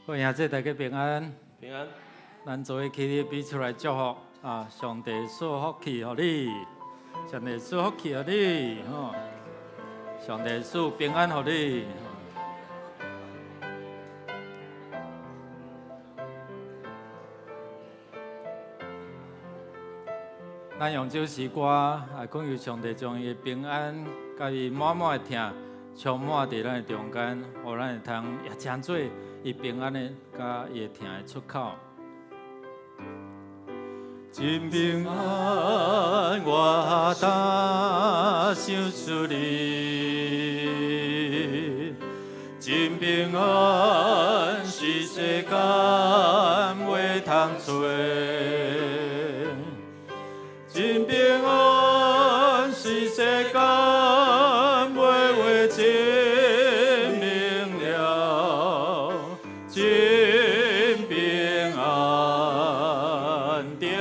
欢迎这大家平安。平安。咱做伙起立，比出来祝福啊！上帝赐福气予你，上帝赐福气予你，吼！上帝赐平安予你。咱用这首歌啊，讲由上帝将伊的平安，甲伊满满的疼，充满伫咱的中间，互咱会通也真做伊平安的，甲伊的疼的出口。真平安，我担想思你。真平安，是世间袂通找。真平安，是世间袂话真明了。真平安，点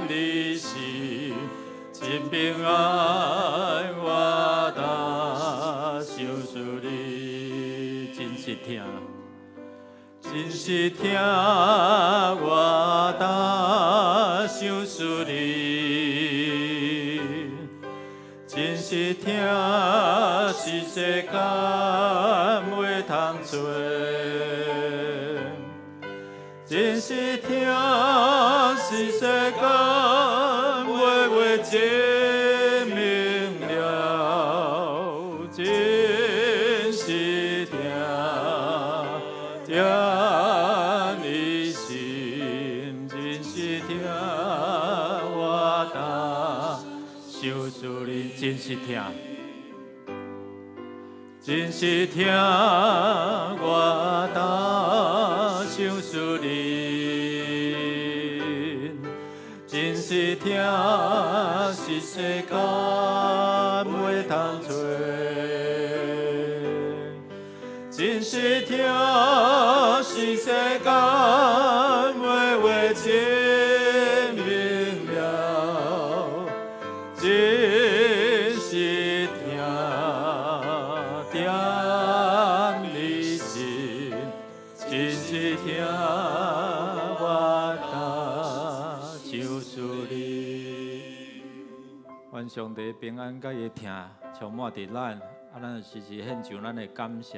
你心。真平安，我担想思你。真是疼，真是疼，我担想思你。真是疼，是世间袂通做。真是疼，是世间袂话真明了。真是疼，疼你心。真是疼，我担想思你。真是疼，真是疼，我担想思你。真是疼，是世间袂通找。真是疼，是世间袂话真明了。真是疼，疼你心。真是疼，我担想思你。愿上帝平安甲伊疼充满伫咱，咱时时献上咱的感谢，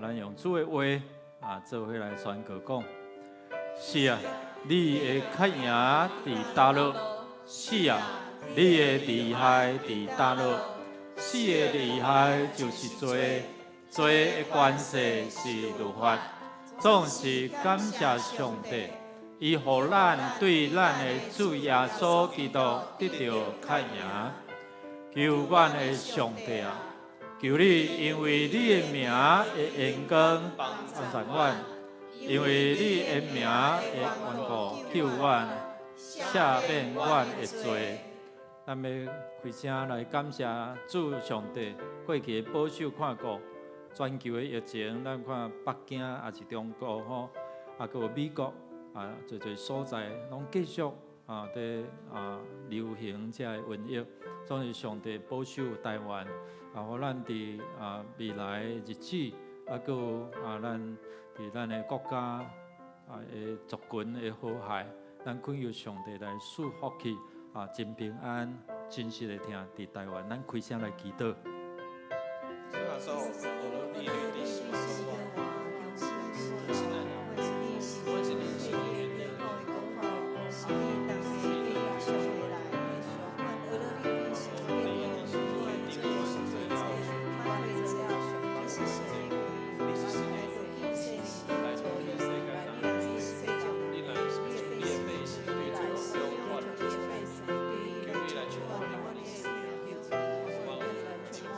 咱用主的话做伙来宣告讲：是啊，你的较赢伫倒落；是啊，你的厉害伫倒落。死的厉害就是罪，罪的关系是律法。总是感谢上帝，伊互咱对咱的主耶稣基督得到较赢。求阮的上帝啊，求你因为你的名的恩光帮助阮，因为你的名的缘故救阮，赦免阮的罪。咱要开声来感谢主上帝过去的保守看顾。全球的疫情，咱看北京也是中国吼，还有美国侪所在拢继续在流行这个瘟疫。总是上帝保守台湾，互咱伫未来的日子，还有咱伫咱的国家的族群的和谐，咱恳求上帝来赐福气真平安、真实的听伫台湾，咱开声来祈祷。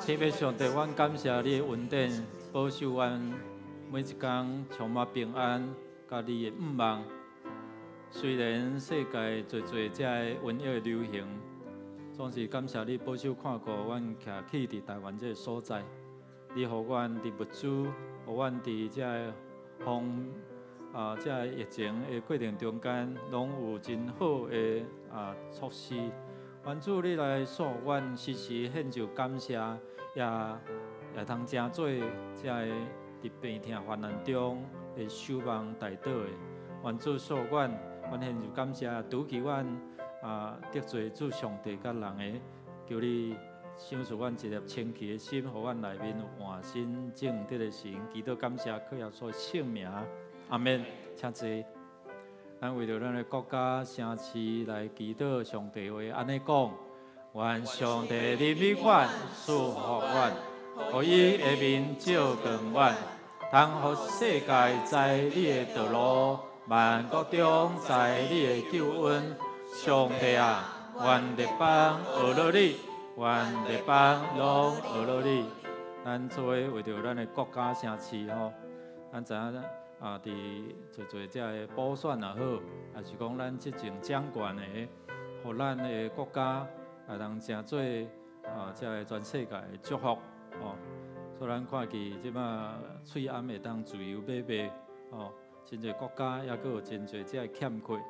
天父上帝，阮感谢你的恩典，保守阮每一天充满平安，甲你的盼望。虽然世界侪这瘟疫的流行，总是感谢你保守看顾阮徛起伫台湾这个所在。你互阮伫物资，互阮伫这风这疫情的过程中间，拢有真好的措施。愿主你来赐阮时时献上感谢，也通真做这个伫病痛患难中会守望代祷的，愿主赦阮，阮现就感谢拄起阮得罪主上帝甲人的，求你赏赐阮一粒清气的心，互阮内面有换心正直的心。祈祷感谢靠耶稣圣名，阿免，请坐。咱为着咱的国家城市来祈祷，上帝话安尼讲：愿上帝怜悯阮，赐福阮，互伊下面照光阮，通互世界在你的道路，万国中在你的救恩。上帝啊，愿列邦学了你，愿列邦拢学了你。咱做为着咱的国家城市吼，咱知影伫做这个补选也好，还是讲咱执政掌权的，互咱的国家也通成做这个全世界的祝福哦。所以咱看见即马翠暗会当自由买卖哦，真侪国家也佫有真侪这个欠缺，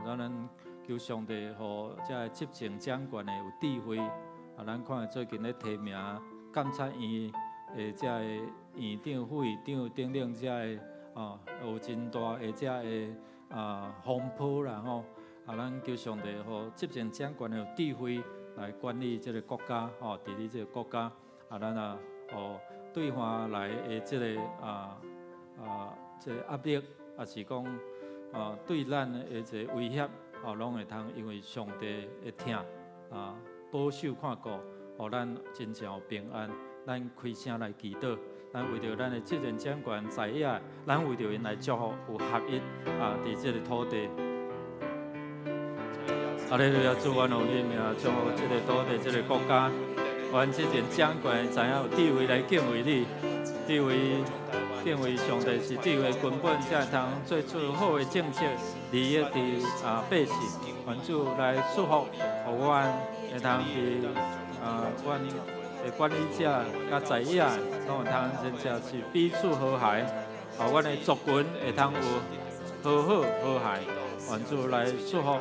咱求上帝互这个执政掌权的有智慧。咱看最近咧提名监察院的这个院长、副院长等等这个。有真大的这个风波啦吼，咱求上帝互执政掌权有智慧来管理这个国家吼，治理这个国家，咱互对方来的这个这个压力，也是讲对咱的这个威胁，拢会通因为上帝的听保守看顾，互咱真正有平安，咱开声来祈祷。咱为着咱的执政掌权在野，咱为着因来祝福有合一伫这个土地。阿利路亚，主，阮有你名祝福这个土地、这个国家。阮执政掌权知影有智慧来敬畏你，敬畏上帝是智慧根本，才会通做出好的政策，利益伫百姓。愿主来祝福，互阮会通伫阮的管理者甲在野，拢有通真正是彼此和谐，阮的族群会通有好和谐。愿主来祝福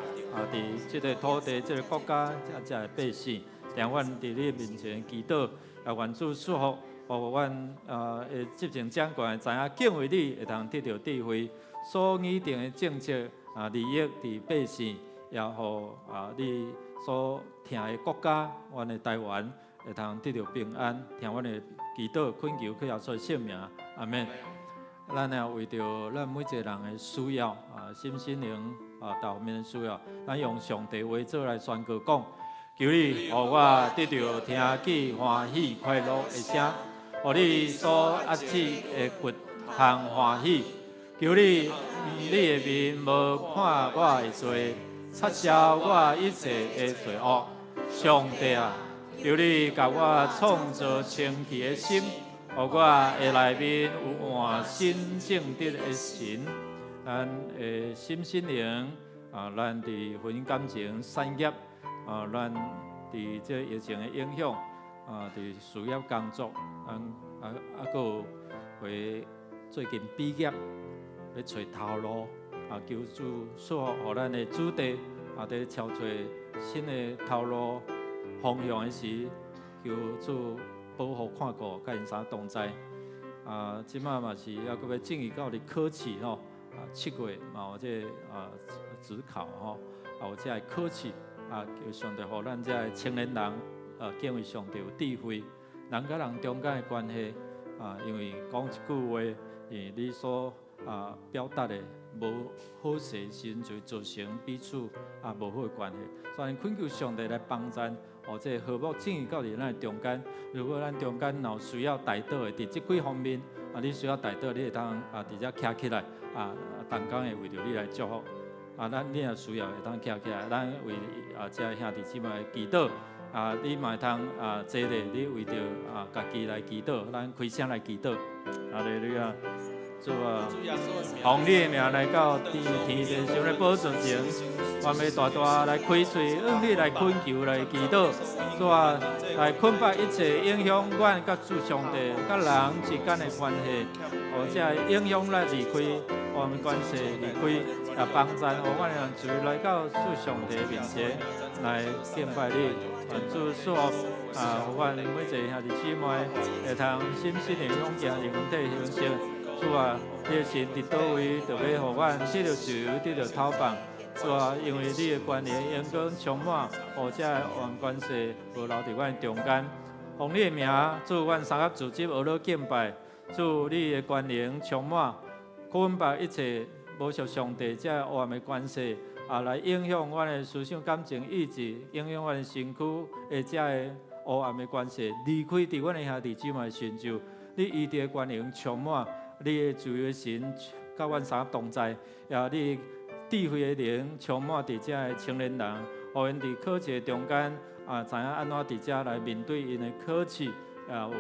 伫这个土地、这个国家、这个百姓，让阮伫你面前祈祷，愿主祝福，互阮的执政掌权知影敬畏你，会通得到智慧，所拟定的政策利益伫百姓，也互你所听的国家，阮的台湾。会通得到平安，听阮的祈祷恳求，靠耶稣的圣名，阿免。咱也为着咱每一个人的需要心灵各方面的需要，咱用上帝话做来宣告讲：求你，互我得到听见欢喜快乐的声，互你所压制的骨项欢喜。求你，你的面无看我的罪，擦消我一切的罪恶。上帝啊！求你甲我创造清气的心，互我的内面有换心正直的心。咱的心灵咱伫婚姻感情、产业咱伫这疫情的影响伫事业工作，佫有为最近毕业要找头路求主祝福，互咱的子弟伫找找新的头路。方向的时，求主保护看顾，甲因三同在。即马嘛是还佫要进入到伫考试吼，7月嘛有这指考吼，有这个考试求上帝互咱这个青年人敬畏上帝有智慧，人甲人中间的关系因为讲一句话，你所表达的无好势时，就会造成彼此无好的关系。所以恳求上帝来帮咱。这和睦正义到伫咱中间，如果咱中间有需要代祷的，伫即几方面你需要代祷，你会当伫遮徛起来同工会为着你来祝福咱你若需要会当徛起来，咱为这兄弟姊妹祈祷你嘛会通坐咧，你为着家己来祈祷，咱开声来祈祷，阿利路亚。主奉你的名来到天地上的宝座前，我们大大来开嘴，用你来恳求来祈祷，主来捆绑一切影响阮甲主上帝甲人之间的关系，或者影响咱离开我们关系离开，也帮赞，互阮人注意来到主上帝面前来敬拜你，愿主赐福互阮每一个兄弟姊妹会通心心的勇行，用身体相信。主啊，你的神伫倒位，就要互阮得到自由，得到透放。主啊，因为你的关联，阳光充满，互这万关系无留伫阮中间。奉你的名，主，阮三合组织学了敬拜。主，你的关联充满，捆绑一切无属上帝这黑暗的关系，来影响阮的思想、感情、意志，影响阮的身躯的这黑暗的关系，离开伫阮的兄弟姊妹身上。你伊的关联充满，你的自由的神甲阮三合同在，也你智慧的灵充满伫这青年人，互因伫考试中间知影安怎伫这来面对因的考试，也有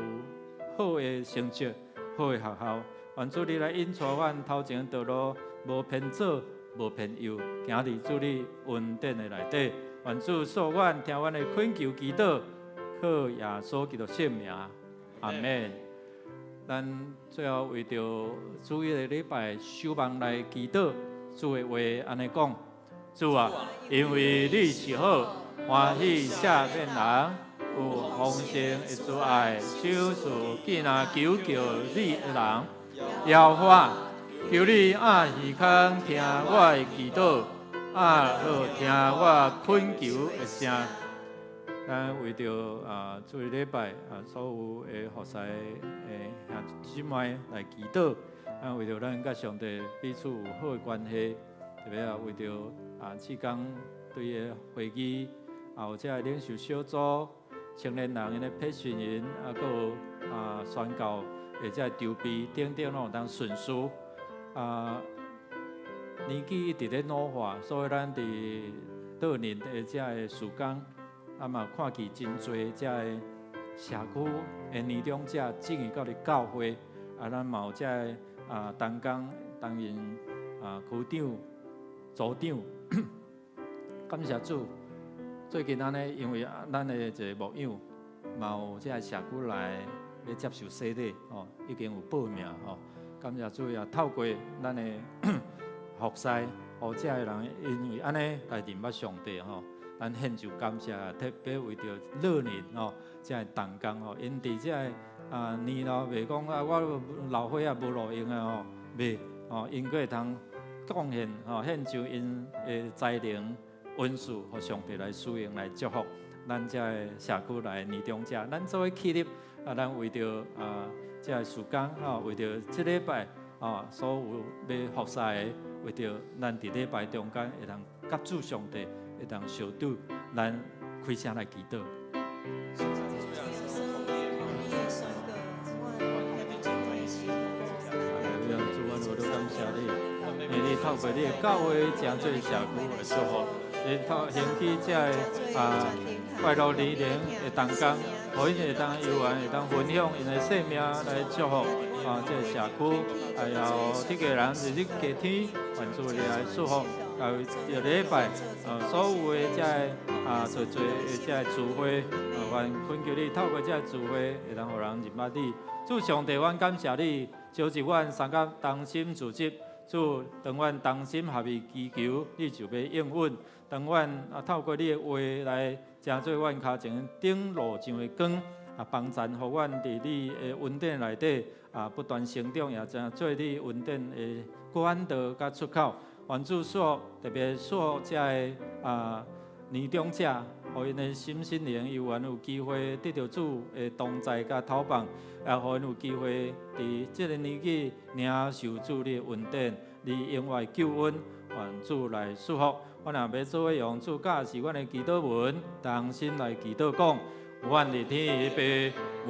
好的成绩。好的学校，愿主你来引带阮头前道路，无偏左，无偏右，行伫主你恩典的内底。愿主赐阮听阮的恳求祈祷，靠耶稣基督圣名，阿门。咱最后为着主日的礼拜守望来祈祷，主的话安尼讲：主啊，因为你是好，欢喜赦免人。有丰盛的主爱，就是见那求你的人，耶和华，求你耳康听我的祈祷，好听我恳求的声。咱为着主日礼拜所有的服侍的兄弟姊妹来祈祷，为着咱甲上帝彼此有好的关系，特别为着志刚对的会议，或者领袖小组。青年人因的培训营，还有宣教，或者筹备等等，拢有当顺序。年纪一直咧老化，所以咱伫倒年的这个时间，嘛看见真侪这个社区的年长者进入到咧教会，咱嘛有这个同工担任区长、组长，感谢主。最近咱呢，因为咱的一个牧养，嘛有这社区来要接受洗礼，已经有报名，感谢主也透过咱的服侍，互这个人因为安尼来认捌上帝，咱献上感谢，特别为着老年这个同工，因伫这个年老袂讲我老岁无路用的袂，因会通贡献献上因的才能。恩赐，互上帝来使用来祝福咱这个社区来年长者，咱作为企业，咱为着这个时间为着这礼拜所有要服侍的，为着咱伫礼拜中间会通甲主上帝会通相拄，咱开声来祈祷。主，我都感谢你，因为你透过你的教会，真做社区的祝福。兴起这快乐年龄的同工，互因会当游玩，会当分享因的生命来祝福这个社区，还有这个人日日隔天，愿主你来祝福，有礼拜所有的这做这个聚会，愿恳求你透过这个聚会，会当互人认捌你。主上帝，阮感谢你，召集阮三个同心组织。主，当阮同心合意祈求，你就要应允。当阮透过你的话来，成做阮脚前顶路上的光，帮助互阮伫你的恩典内底不断成长，也成做你恩典的管道甲出口。愿主所特别所这个年长者，互因的心灵有缘有机会得到主的同在甲透放，也互因有机会伫这个年纪领受主你的恩典，你永远救恩，愿主来祝福。我若要做用主教是阮的祈祷文，同心来祈祷讲：愿伫天父，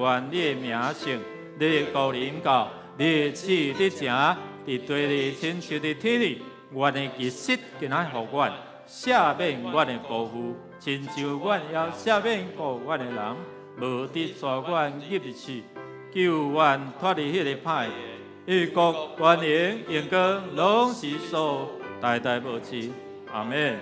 愿你的名圣，你的国临到，你的旨意得成，伫地里亲像伫天里。愿的其实今仔互阮赦免阮的过负，亲像阮也赦免过阮的人，无得带阮入入去，救阮脱离迄个歹的。国、权能、荣光，拢是属代代无弃。阿门。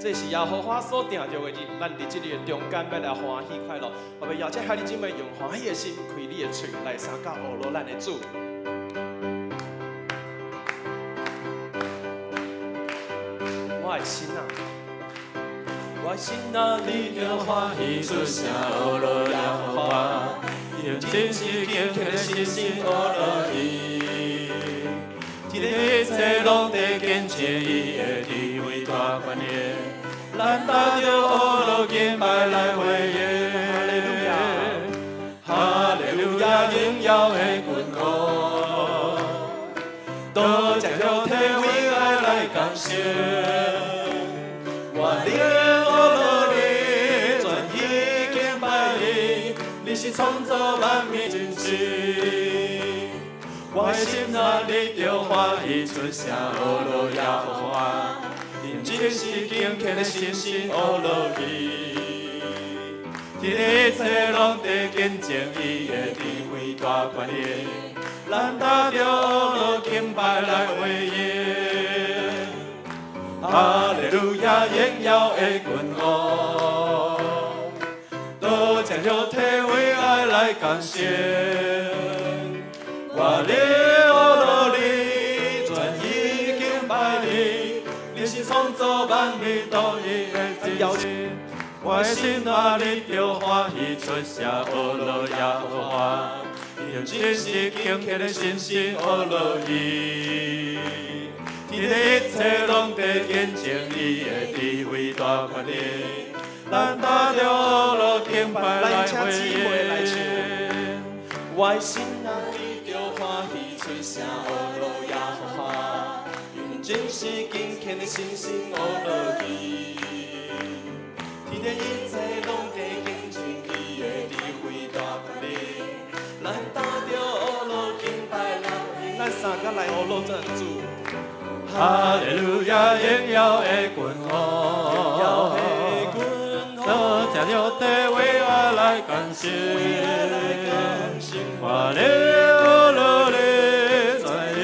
这是耶和华所定着的日，咱伫这日中间要来欢喜快乐。我要邀请兄弟姊妹用欢喜的心，开你的嘴来相交学罗咱的主。我的心啊，我的心啊，你着欢喜出声学罗耶和华，用真实敬虔的心学罗伊。一切拢在见证伊的智慧大权的，咱搭着学罗敬拜来回应。哈利路亚，荣耀的君王，多谢着体为爱来感谢。我的学罗你，全意敬拜你，你是创造万物真实。我的心啊，你着欢喜出声学罗耶和华，用真实敬虔的心学罗伊。一切拢在见证伊的智慧大权的，咱搭着学罗敬拜来回应。哈利路亚，荣耀的君王，多谢着体为爱来感谢。我的学罗你，全意敬拜你，你是创造万物独一的真实。我的心啊，你着欢喜出声学罗耶和华，用真实敬虔的心学罗伊。一切拢在见证伊的智慧大权的，咱搭着学罗敬拜来回应。我的心啊，欢喜出声学罗耶和华，用真实敬虔的心学罗伊。天地一切拢在见证伊的智慧大权的，咱搭着学罗敬拜来回应。咱三个来学罗赞主。哈利路亚，荣耀的君王，多谢着地为爱来感谢。我的学罗你，全意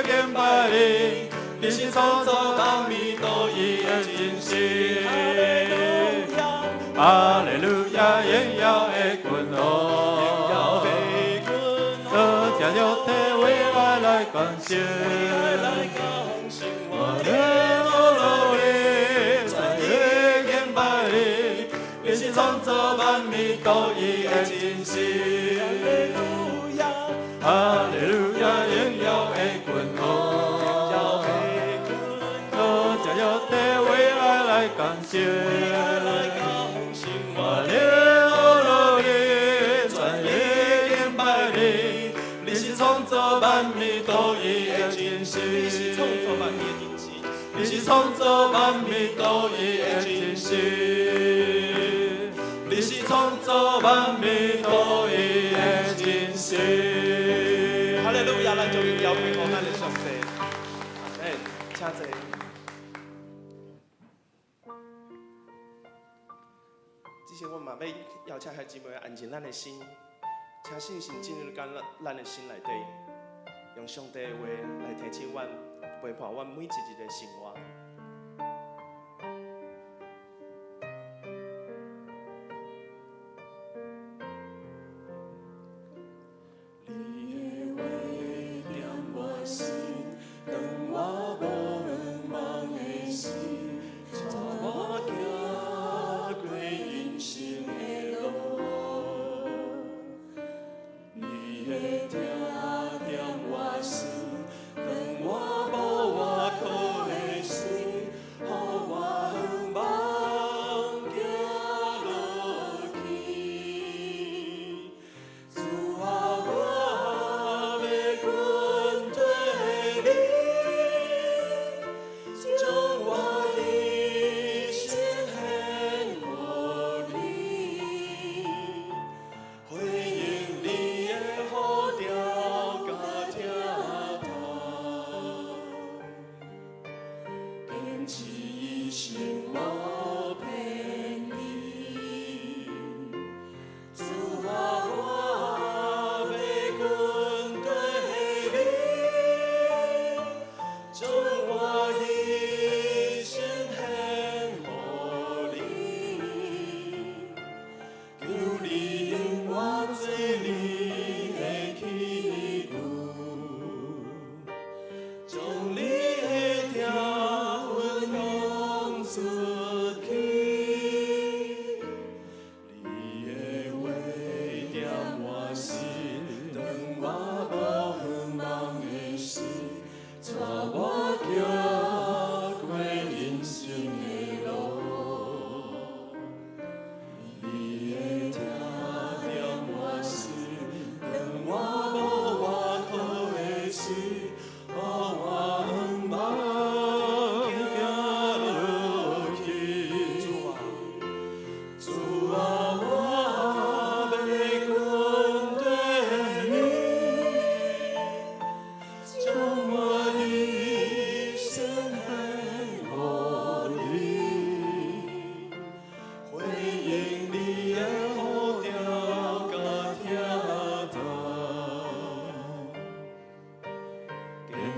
敬拜你，你是创造万物独一的真实。哈利路亚，荣耀的君王，多谢着地为爱来感谢。我的学罗你，全意敬拜你，你是创造万物独一的真实。哈利路亚，荣耀的君王，多谢着地为爱来感谢。我的学罗你，全意敬拜你，你是创造万物独一的真实。你是创造万物独一的真实。你是创造万物独一的真实。哈利路亚，咱就邀请我们的上帝，阿门，请坐。之前我嘛要邀请兄姊妹安静咱的心，请信心进入咱的心内底，用上帝的话来提醒阮，陪伴阮每一日的生活。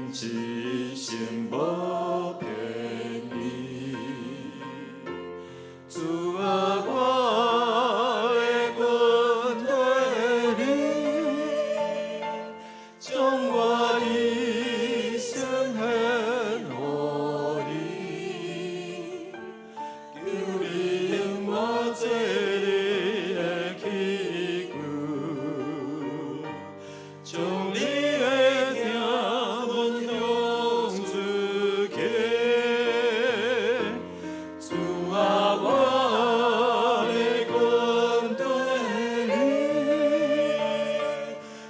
坚持一生无骗你。主啊，我的军队里，将我一生献予你，求你用我做你的器具，将你的听阮向出去。主啊，我的军队里，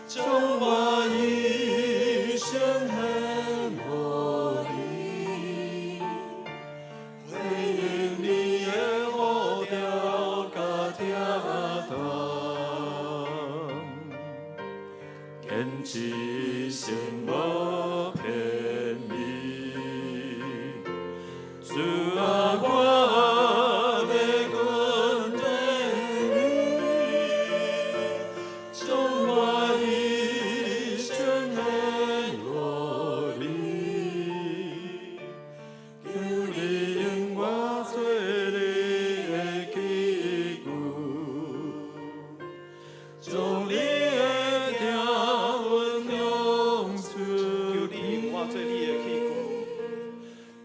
将我一生献予你，回应你的呼召甲听从，坚持一生无骗你。主啊，我的军队里，将我一生献予你，求你用我做你的器具，将你的听阮向出去。求你用我做你的器具。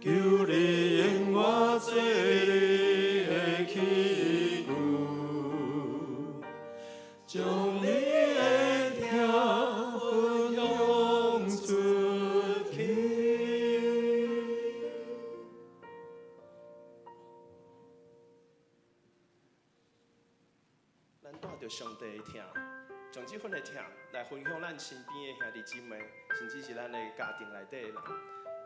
求你用我做你的器具，将你的听分享出去。咱带着上帝的听，将这份的听来分享咱身边的兄弟姊妹，甚至是咱的家庭内底的人。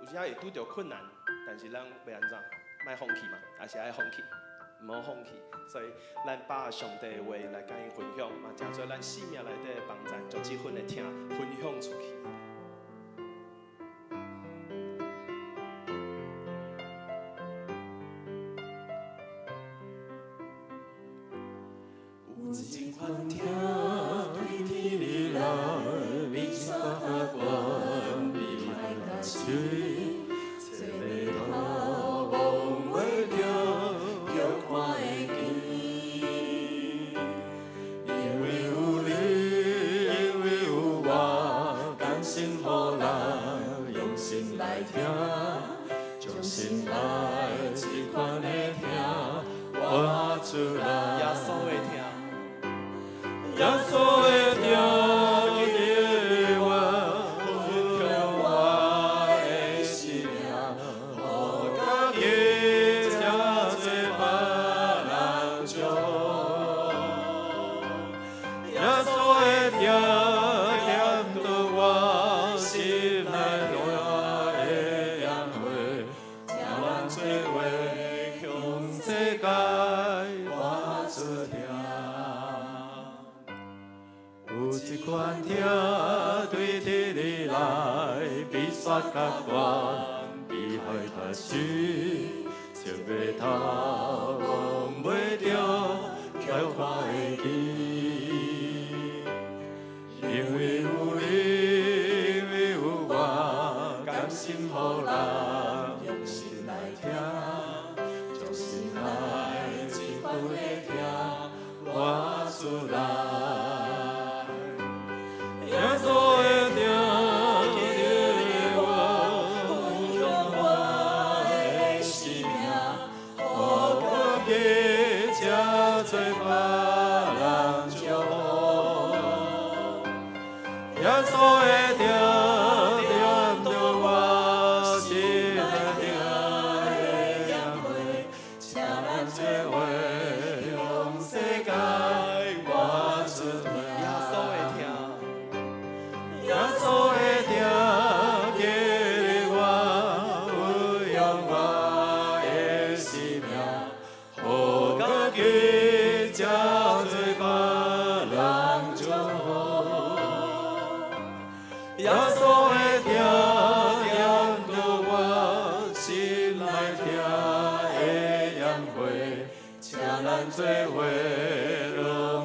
有时会拄着困难，但是咱要安怎？莫放弃嘛，还是爱放弃，唔好放弃。所以咱把上帝的话来甲因分享，嘛，真做咱生命内底的帮助，将这份的听分享出去。有一款听对天你来，比山较悬，比海较水。将心爱这款的听活出来，耶稣的听，耶稣的听，给我分享我的生命，互家己才做别人祝。耶稣的听。有一款听对天你来，比山较悬，比海较水，测袂透，摸袂着，却看会见。因为有你，因为有我，甘心互人用心来听，将心爱一句的听活出来。耶稣的听，给我分享我的生命，互家己才做别人祝。耶稣的听，点着我心内的烟火，请咱做伙向世界活出来。耶稣的听，给我抚养我的生命，互家己才做别人祝福。耶稣的听，点着我心内听的烟火，请咱做伙让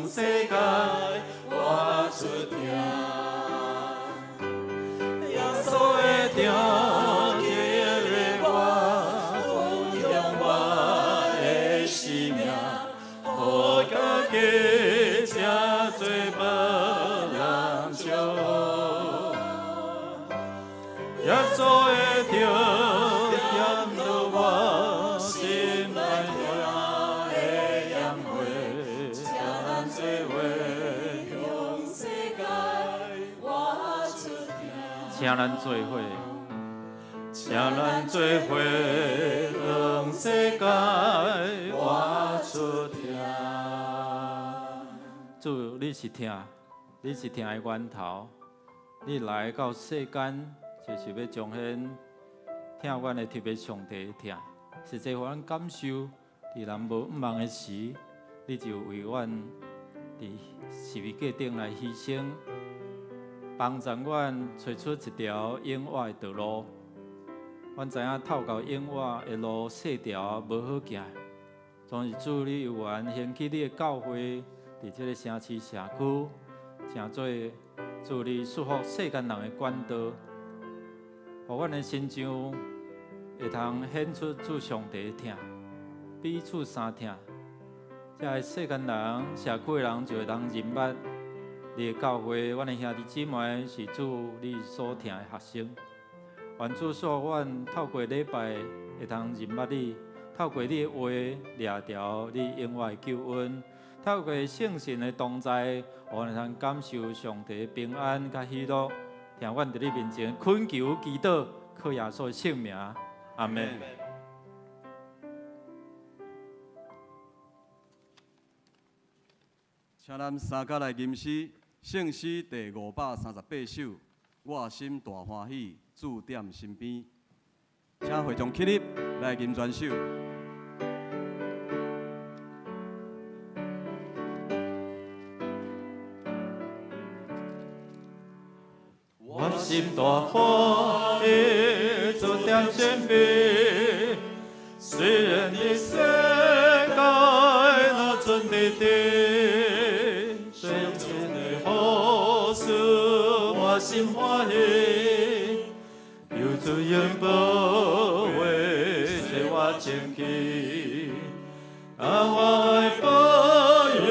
世界活出听。耶稣的听。耶稣的疼点着我心内的烟火，请咱做伙，向世界活出听。请咱做伙，请咱做伙，向世界活出听。主，你是听，你是听的源头。你来到世间，就是要彰显听阮的特别上帝的听，实际互咱感受，伫咱无毋茫的时，你就为阮伫十字架顶来牺牲，帮助阮找出一条永活的道路。阮知影透过永活的路细条无好行，总是主你有缘兴起你的教会，伫这个城市社区，成做主你束缚世间人的管道，互阮的心上会通显出主上帝的疼，彼此相疼，才会世间人、社区的人就会通认捌你的教会，阮的兄弟姊妹是主你所疼的学生。愿主赐阮透过礼拜会通认捌你，透过你的话掠着你永远的救恩。透过圣神的同在，我们通感受上帝的平安甲喜乐。听阮伫你面前恳求祈祷，靠耶稣的圣名，阿门。请咱三甲来吟诗，圣诗第538首。我心大欢喜，主踮身边。请会众起立来吟全首。我心大欢喜，主踮身边。虽然这世界若存在地，最亲的好事，我心欢喜。有主永保卫，使我前去。我爱保佑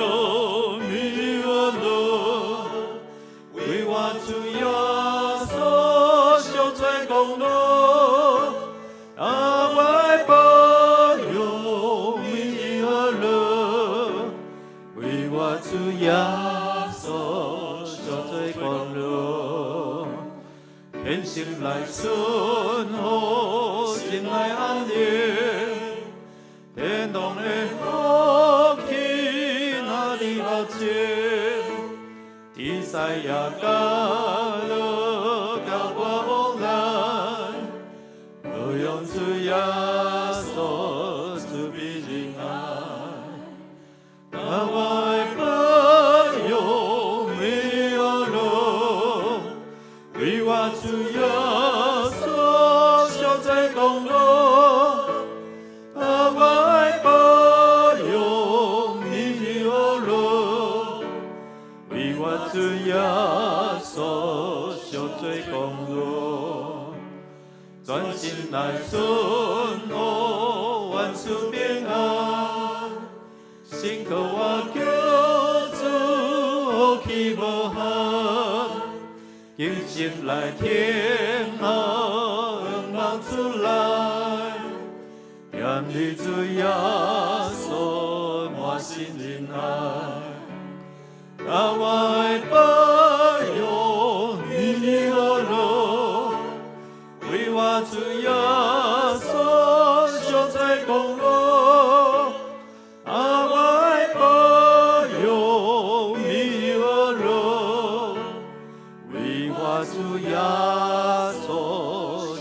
你我路，为我主耶稣受罪功劳。我爱保佑你我路，为我主耶稣受罪功劳。天心来顺服，心来安宁。天堂的福气哪里落情？天使也加入教我往来，我用主耶稣慈悲仁爱，我爱保佑每个路，为我主耶稣受罪功劳。主耶稣受罪功劳，专心来顺服，万事平安。辛苦我求主福气无限，今生来天下望出来，愿你主耶稣满心仁爱。我爱保佑你我路，为我主耶稣受罪功劳。我爱保佑你我路，为我主耶稣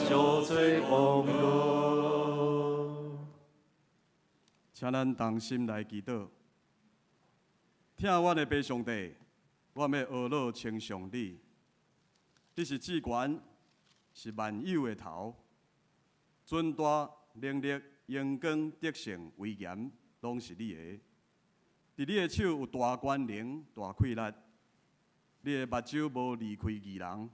受罪功劳。请咱同心来祈祷。听我的爸上帝，我要学乐称颂你。你是至权，是万有的头，尊大、能力、荣光、德性、威严，拢是你的。伫你的手有大权能、大气力，你的目睭无离开义人，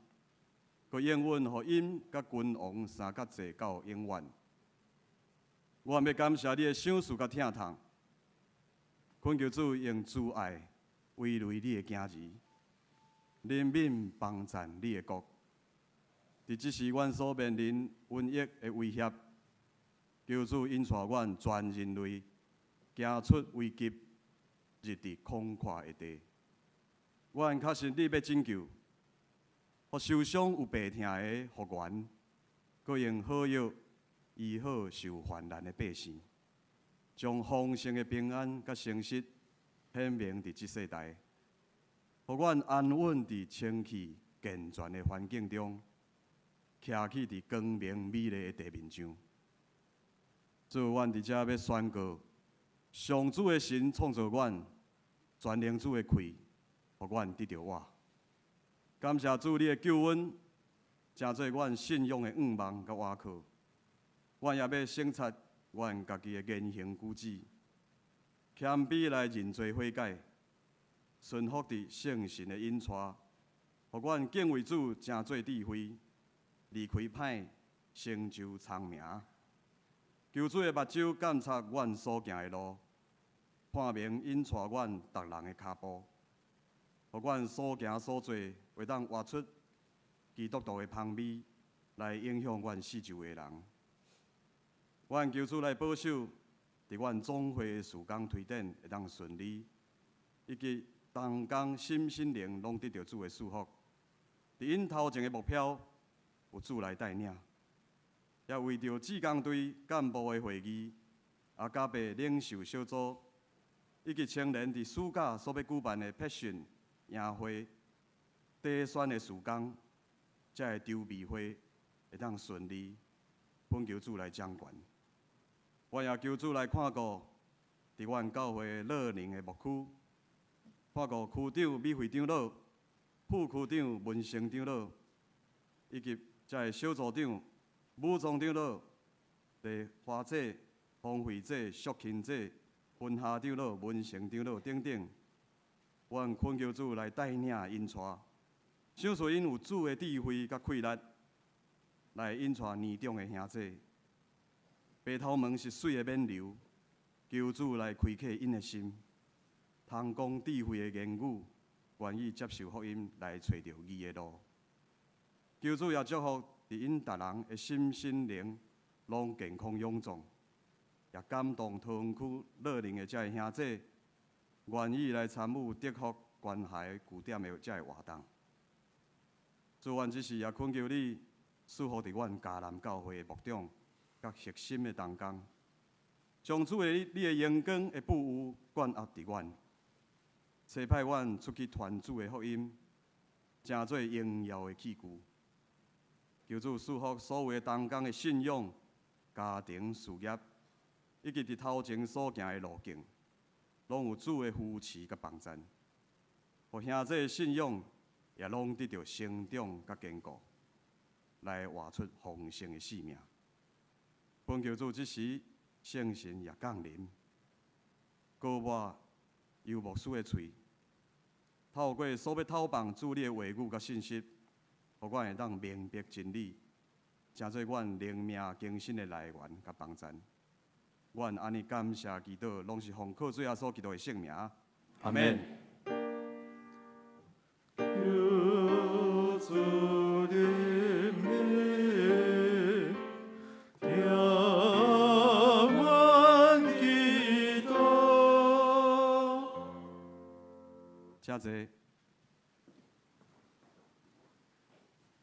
佮永远互因甲君王三甲坐到永远。我要感谢你的赏赐甲疼痛。恳求主用慈爱慰累你的囝儿，怜悯帮赞你的国。伫即时阮所面临瘟疫的威胁，求主引带阮全人类行出危急，入伫空旷的地。阮确信你要拯救，互受伤有病痛的复原，搁用好药医好受患难的百姓，将丰盛的平安甲诚实显明伫即世代，互阮安稳伫清气健全的环境中，徛起伫光明美丽的地面上。主，阮伫遮要宣告，上主的神创造阮，全能主的气，互阮得到我。感谢主你的救恩，成做阮信仰的仰望甲倚靠。阮也要省察阮家己的言行举止，谦卑来认罪悔改，顺服伫圣神的引带，互阮敬畏主，成做智慧，离开歹，成就聪明。求主的目睭监察阮所行的路，判明引带阮逐人的脚步，互阮所行所做会当活出基督徒的香味，来影响阮四周的人。阮求主来保守，伫阮总会的事工推展会当顺利，以及同工心灵拢得到主的祝福。伫因头前的目标有主来带领，也为着志工队干部的会议、阿加伯领袖小组，以及青年伫暑假所要举办的培训、营会、第选的事工，才会筹备会会当顺利，恳求主来掌权。我也求主来看顾伫阮教会乐宁的牧区，看顾区长、美会长老、副区长、文成长老，以及遮小组长、武装长老、地花姐、方惠姐、淑琴姐、分下长老、文成长老等等。阮恳求主来带领引带，相信因有主的智慧甲气力，来引带年长的兄弟。白头毛是水的免流，求主来开启因的心，通讲智慧的言语，愿意接受福音来找到义的路。求主也祝福伫因逐人的心身灵拢健康勇壮，也感动桃园区乐宁的遮个兄弟，愿意来参与德福关怀据点的遮个活动。主，阮即时也恳求你，赐福伫阮嘉南教会的牧长甲核心的同工，将主的你的阳光的布有灌压伫阮，差派阮出去传主的福音，成做荣耀的器具。求主赐福所有的同工的信仰、家庭、事业，以及伫头前所行的路径，拢有主的扶持甲帮衬，互兄弟的信仰也拢得到成长甲坚固，来活出丰盛的生命。本求主即时圣神也降临，高抹由牧师的喙，透过所要透放主你的话语甲信息，互阮会当明白真理，成做阮灵命更新的来源甲帮衬。阮安尼感谢祈祷，拢是奉靠主耶稣基督的圣名。阿门。谢。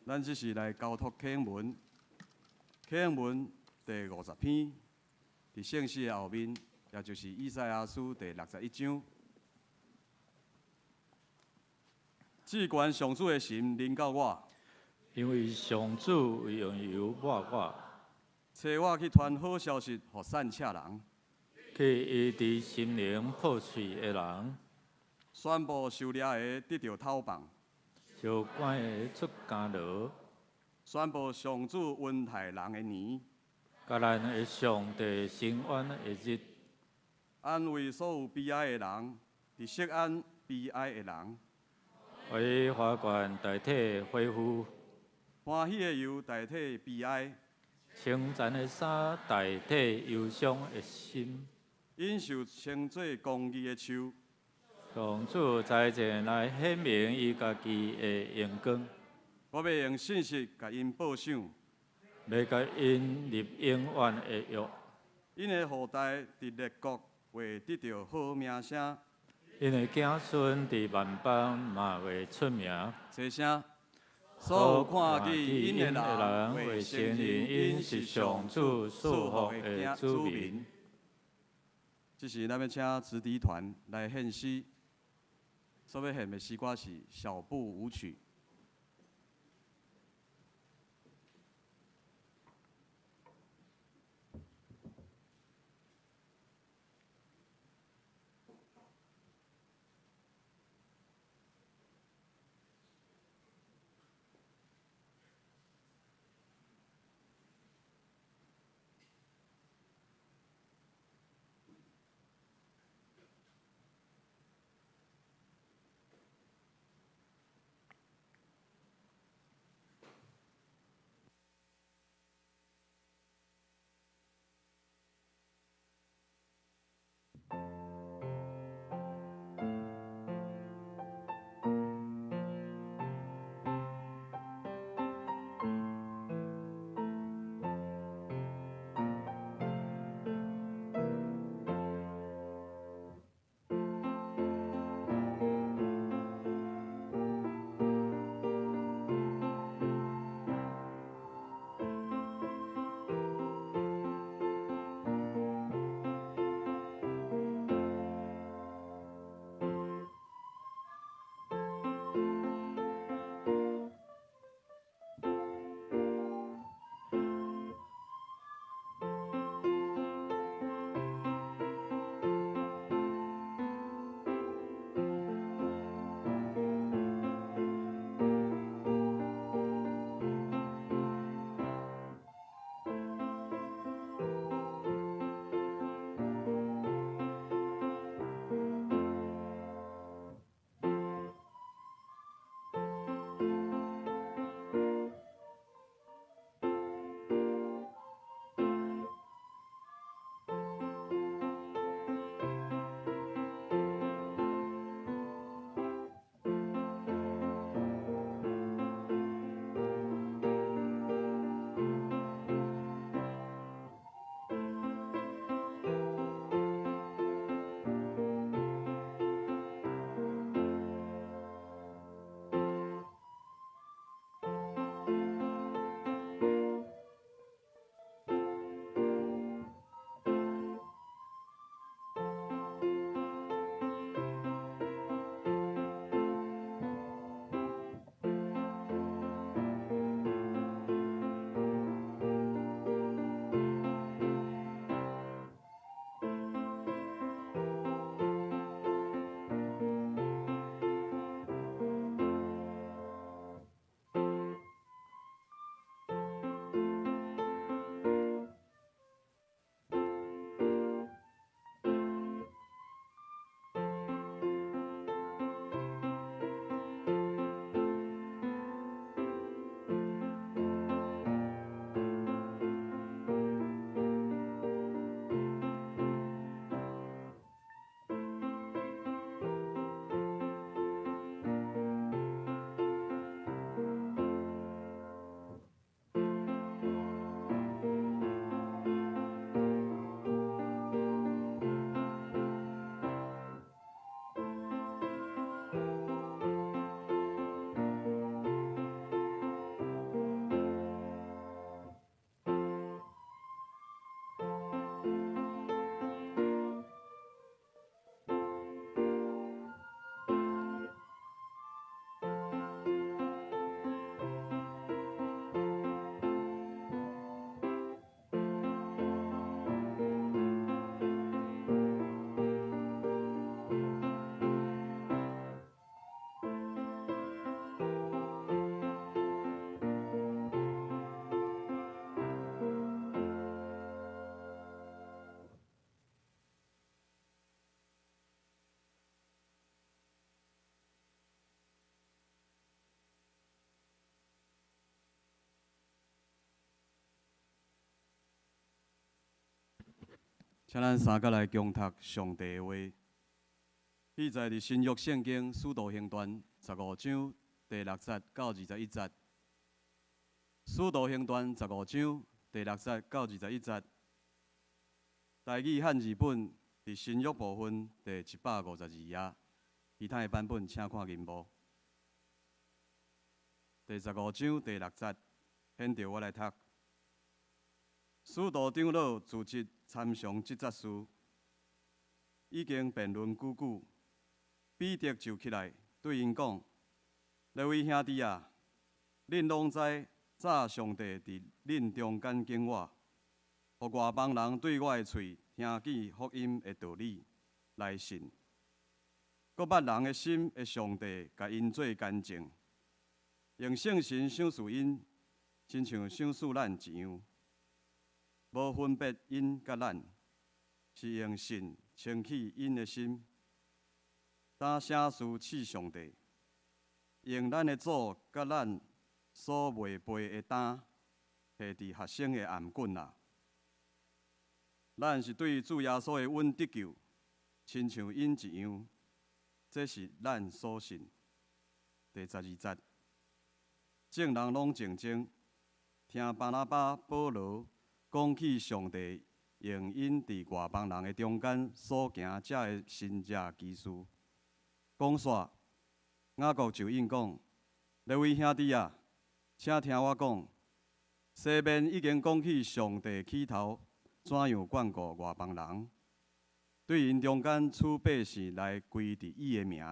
咱即是来交托启文，启文第50篇，伫圣诗的后面，也就是以赛亚书第61章。至关上主的神临到我，因为上主用油抹我，找我去传好消息，互散赤人，去医治心灵破碎的人。宣布受掠的得到透放，受关的出监牢，宣布上主恩待人的年，甲咱的上帝伸冤的日，安慰所有悲哀的人，伫释安悲哀的人，为花冠代替恢复，欢喜的油代替悲哀，称赞的衫代替忧伤的心，因受称作公义的树。上主在前来显明伊家己的阳光，我要用信实甲因报赏，要甲因立永远的约，因的后代伫列国会得到好名声。因的子孙伫万邦嘛会出名。这声，所有看见因的人会承认因是上主赐福的子民。这是咱要请直笛团来献诗，所要献的诗歌是《小步舞曲》。请咱三个来共读上帝的话。记载伫新约圣经《使徒行传》15章第6节到21节，使徒行传15章第6节到21节，台语汉字本伫新约部分第152页，其他的版本请看银幕。第15章第6节，现着我来读。使徒长老组织参详即节事，已经辩论久久。彼得就起来对因讲：“各位兄弟啊，恁拢知早上帝伫恁中间拣我，互外邦人对我的喙听见福音的道理来信。搁捌人的心的上帝，甲因做干净，用圣神赏赐因，亲像赏赐咱一样，无分别因甲咱，是用信清起因的心。当声事赐上帝，用咱的主甲咱所袂背的担，下伫学生的颔棍啊！咱是对主耶稣的恩得救，亲像因一样，这是咱所信。第12节，众人拢静静，听巴拿巴、保罗讲起上帝用因伫外邦人的中间所行这的神迹奇事。讲煞，雅各就应讲：各位兄弟啊，请听我讲，西面已经讲起上帝起头怎样眷顾外邦人，对因中间储百姓来归伫伊的名。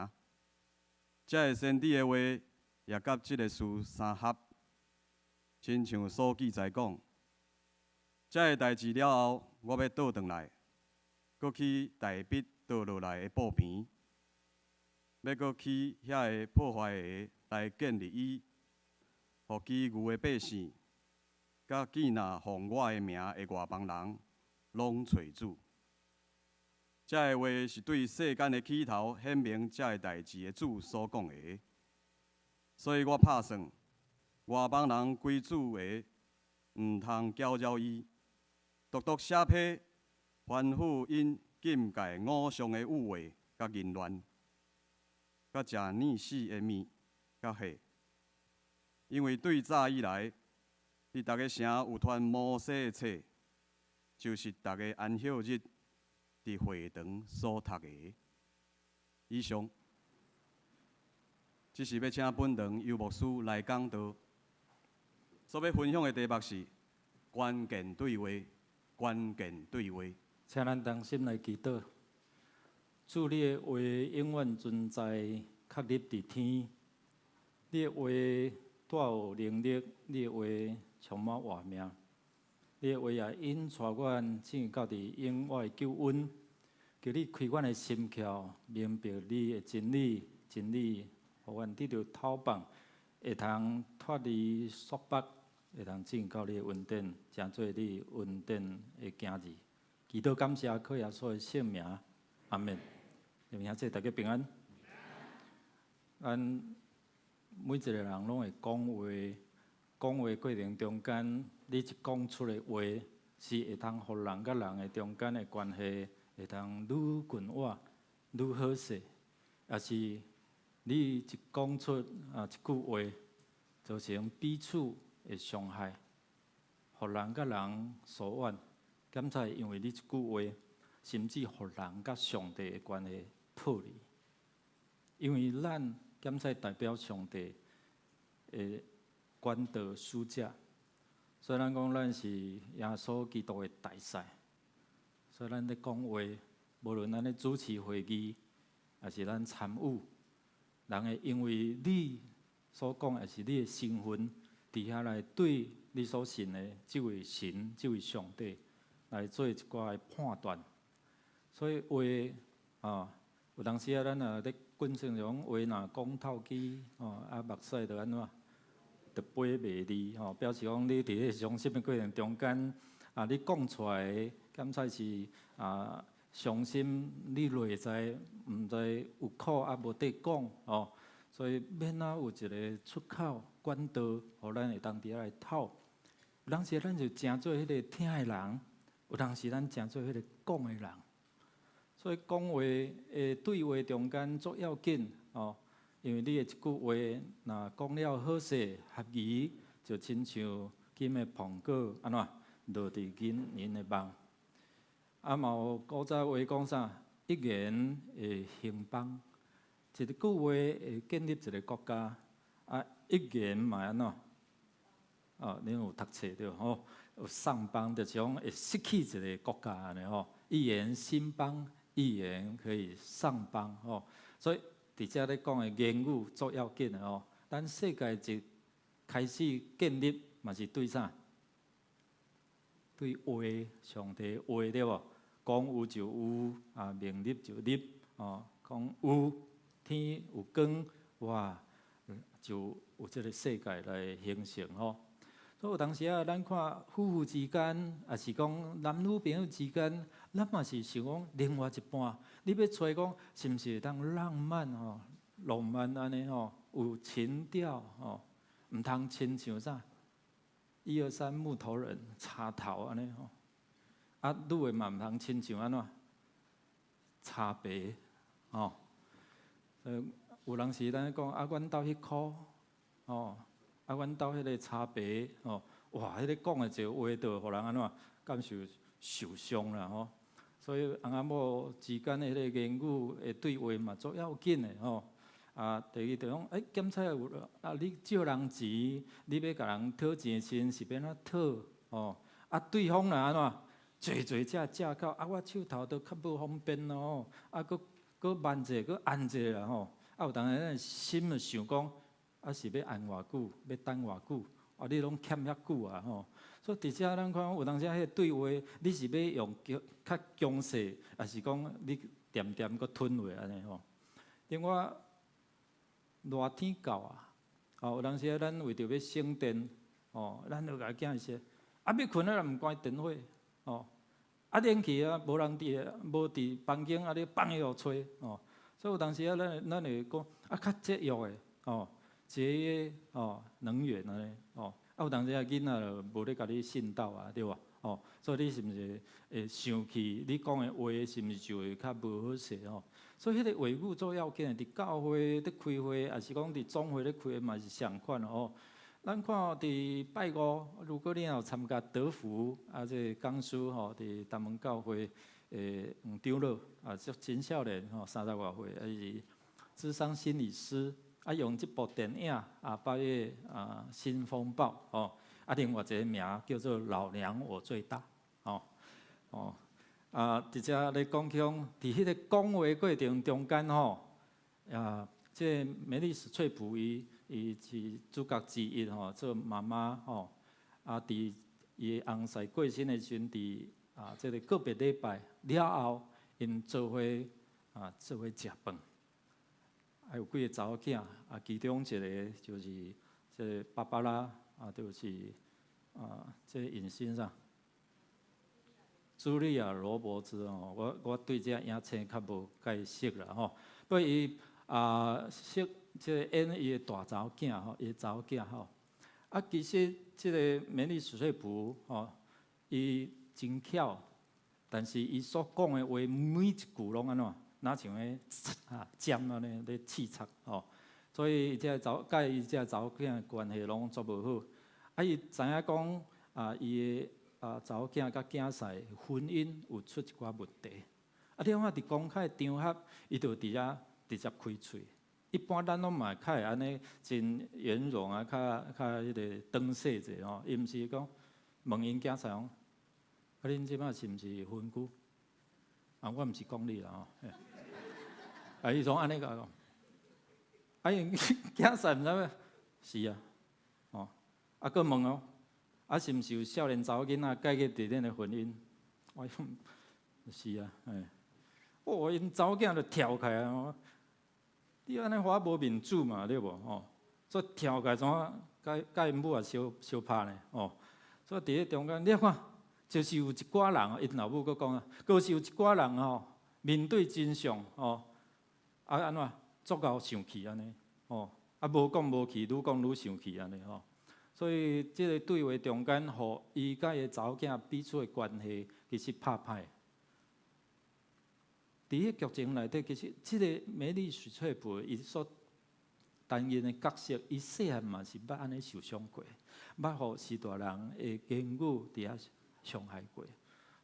这个先知的话也甲即个事相合，亲像所记载讲，这个代志了后，我要倒转来，搁去台北倒落来的布边。要搁去遐个破坏的来建立伊，互其余的百姓，甲记纳奉我的名的外邦人，拢找主。这个话是对世间的起头显明这个代志的主所讲的，所以我拍算，外邦人归主的，毋通搅扰伊，独独写批，吩咐因禁戒五常的污秽甲淫乱。甲食腻死的面，甲血，因为对早以来，伫逐个城有传摩西的册，就是逐个安息日伫会堂所读的。以上，这是要请本堂游牧师来讲道。所要分享的题目是关键对话，关键对话。请咱同心来祈祷。主，你的话永远存在，确立伫天。你的话带有能力，你的话充满活命。你的话也引带阮进到伫永远的救恩。求你开阮的心窍，明白你的真理，真理，互阮得到透放，会通脱离束缚，会通进到你的恩典，成做你恩典的行日。祈祷感谢靠耶稣的圣名，阿门。弟兄姊妹，大家平安。咱每一个人拢会讲话，讲话过程中间，你一讲出的话，是会通互人甲人的中间的关系，会通愈近活、愈好势。也是你一讲出一句话，造成彼此的伤害，互人甲人疏远。检查因为你一句话，甚至互人甲上帝的关系破裂。因为咱检查代表上帝的管道使者，所以咱讲咱是耶稣基督的大使。所以咱咧讲话，无论咱咧主持会议，还是咱参与，人会因为你所讲，也是你的身份，伫遐来对你所信的这位神、这位上帝来做一寡的判断。所以话有当时咱咧滚成种话讲透去目屎就安怎，就飞袂离表示讲你伫咧伤心的过程中间你讲出来的，敢才是伤心，你内在毋知有苦无得讲所以免有一个出口管道，互咱会当伫遐来透。有当时咱就诚做迄个听的人，有当时咱诚做迄个讲的人。所以讲话对话中间足要紧因为你的一句话，若讲了好势合宜，就亲像金的苹果安怎落伫人的梦。啊，嘛有古早话讲啥？一言会兴邦，一句话会建立一个国家。啊，一言嘛安怎？哦，恁有读册对吼？有丧邦，就是讲会失去一个国家安尼吼。一言兴邦，一言可以丧邦吼。所以伫遮咧讲的言语足要紧的吼。咱世界一开始建立嘛是对啥？对话，上帝话对无？讲有就有，啊，命立就立，哦，讲有天有光，哇，就有这个世界来形成吼。所以有当时啊，咱看夫妇之间，也是讲男女朋友之间，咱嘛是想讲另外一半，你要找讲是毋是会当浪漫吼、浪漫安尼吼，有情调吼，毋通亲像啥？1、2、3木头人插头安尼吼。啊，女的嘛毋通亲像安怎茶杯，吼。有人时咱讲啊，阮兜迄箍，吼，啊，阮兜迄个茶杯，吼，哇，迄个讲的一个话，就互人安怎感受伤啦，吼。所以翁仔某之间的迄个言语的对话嘛，足要紧的，吼。啊，第二就讲，检查有啊，你借人钱，你要甲人讨钱时，是要安怎讨，吼。啊，对方若安怎？做借到啊，我手头都较无方便咯，啊，搁慢者，搁按者啦吼。啊，有当然心就想讲，啊是要按偌久，要等偌久，啊你拢欠遐久啊吼。所以伫遮咱看有当时迄个对话，你是要用较强势，还是讲你点点搁吞落安尼吼？另外热天到啊，哦有当时咱为着要省电，哦，咱就甲囝说，啊要困啊，毋关电火。哦，啊，冷气啊，无人无伫房间啊，你放伊互吹哦。所以有当时啊，咱会讲啊，较节约的哦，节约哦能源安尼哦。啊，有当时啊，囡仔就无咧甲你信道啊，对吧？哦，所以你是毋是会生气？你讲的话是毋是就会较无好势哦？所以迄个话语做要紧的，伫教会咧开会，还是讲伫总会咧开会嘛是相款哦。咱看伫拜五，如果你有参加德福啊，这讲师吼，伫东门教会黄长老啊，足真少年吼，30外岁，啊是智商心理师，啊用这部电影啊8月啊新风暴哦，啊另外一个名叫做老娘我最大哦哦啊，伫遮咧讲讲，伫迄个讲话过程中间吼啊，这美丽史翠普伊是主角之一吼，做妈妈吼，啊，伫伊翁婿过身的时阵，伫啊，这个个别礼拜了后，因做伙啊，做伙食饭，还有几个查某囝，啊，其中一个就是这个芭芭拉啊，就是啊，这个影星上，茱莉亚·罗伯兹哦，我对这影星较无介熟啦吼，不过伊啊熟。即个演伊个大查某囝吼，伊个查某囝吼，啊，其实即个美丽史翠普吼，伊真巧，但是伊所讲的话每一句拢安怎，哪像迄啊尖安尼咧刺插吼，所以即个甲伊即个查某囝关系拢足无好。啊，伊知影讲啊，伊个啊查某囝甲囝婿婚姻有出一寡问题。啊，你看伫公开场合，伊就伫遐直接开喙。一般咱拢嘛较会安尼真圆融啊，较迄个长势者吼，伊毋是讲问因囝婿讲，啊恁即摆是毋是分居？啊，我毋是讲你啦吼，啊伊从安尼甲讲，啊因囝婿毋知影，是啊，哦，啊佫问哦，啊是毋是有少年查某囡仔改结伫恁的婚姻？我讲是啊，哦因查某囝就跳开啊。你安尼互我无面子嘛，对无吼？所以跳开怎啊？甲因母也相拍呢，哦。所以伫迄中间，你看，就是有一寡人，因老母佫讲啊，就是有一寡人吼，面对真相吼，啊安怎足够生气安尼，哦，啊无讲无去，愈讲愈生气安尼吼。所以即个对话中间，互伊甲伊查某囝彼此的关系其实拍歹。伫迄剧情内底，其实即个美丽史翠普伊所担任的角色，伊细汉嘛是捌安尼受伤过，捌互士大人的言语伫遐伤害过，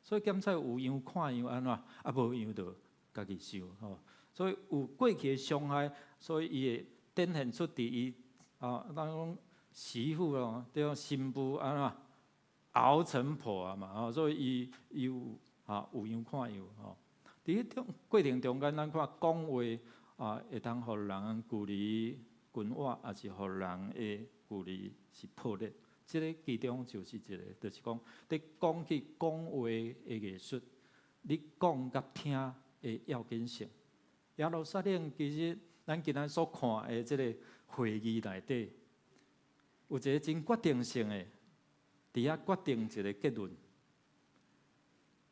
所以检测有样看样安怎，啊无样就家己受吼。所以有过去的伤害，所以伊会展现出伫伊咱讲媳妇咯，对种新妇安怎熬成婆啊嘛，所以伊有样看样吼。伫迄种过程中间，咱看讲话会当互人距离近我，也是互人的距离是破裂。即个其中就是一个，就是讲，伫讲起讲话的艺术，你讲甲听的要紧性。耶路撒冷其实咱今仔所看的即个会议内底，有一个真决定性的，伫遐决定一个结论。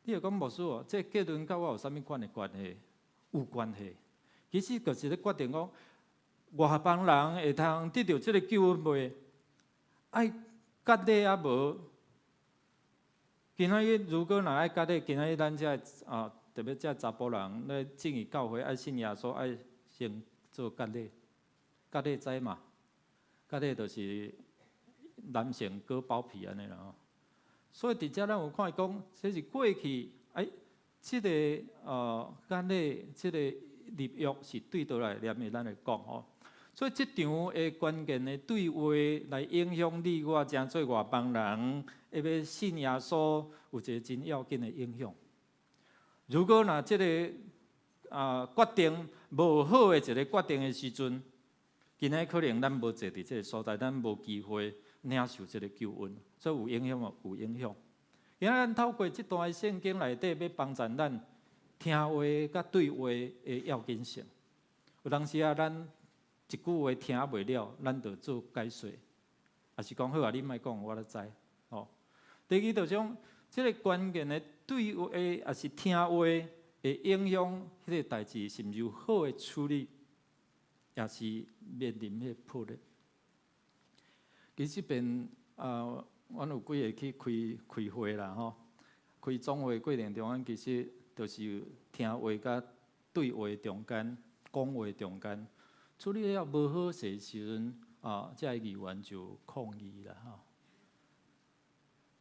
你要讲牧师哦，这结论甲我有啥物关系？有关系。其实就是咧决定讲，外邦人会通得到即个救恩袂？爱割礼啊无？今仔日如果若爱割礼，今仔日咱遮特别遮查甫人咧正义教会爱信耶稣，爱先做割礼。割礼知嘛？割礼就是男性割包皮安尼啦吼。所以伫遮咱有看讲，这是过去即个割礼，即个立约是对倒来念的，咱来讲吼。所以即场的关键的对话来影响你我，诚做外邦人，要信耶稣，有一个真要紧的影响。如果若即个决定无好的一个决定的时阵，今仔可能咱无坐伫即个所在，咱无机会领受即个救恩，所以有影响无？有影响。今仔咱透过即段圣经内底，要帮助咱听话甲对话的要紧性。有当时咱一句话听袂了，咱就做解说，也是讲好啊，你莫讲，我都知。哦，第二就种即个关键的对话，也是听话会影响迄个代志是毋是有好的处理，也是面临迄个破裂。其实边阮有几个去开会啦吼，开总会过程中，咱其实就是听话甲对话中间，讲话中间。处理了无好势时阵，这个议员就抗议啦吼。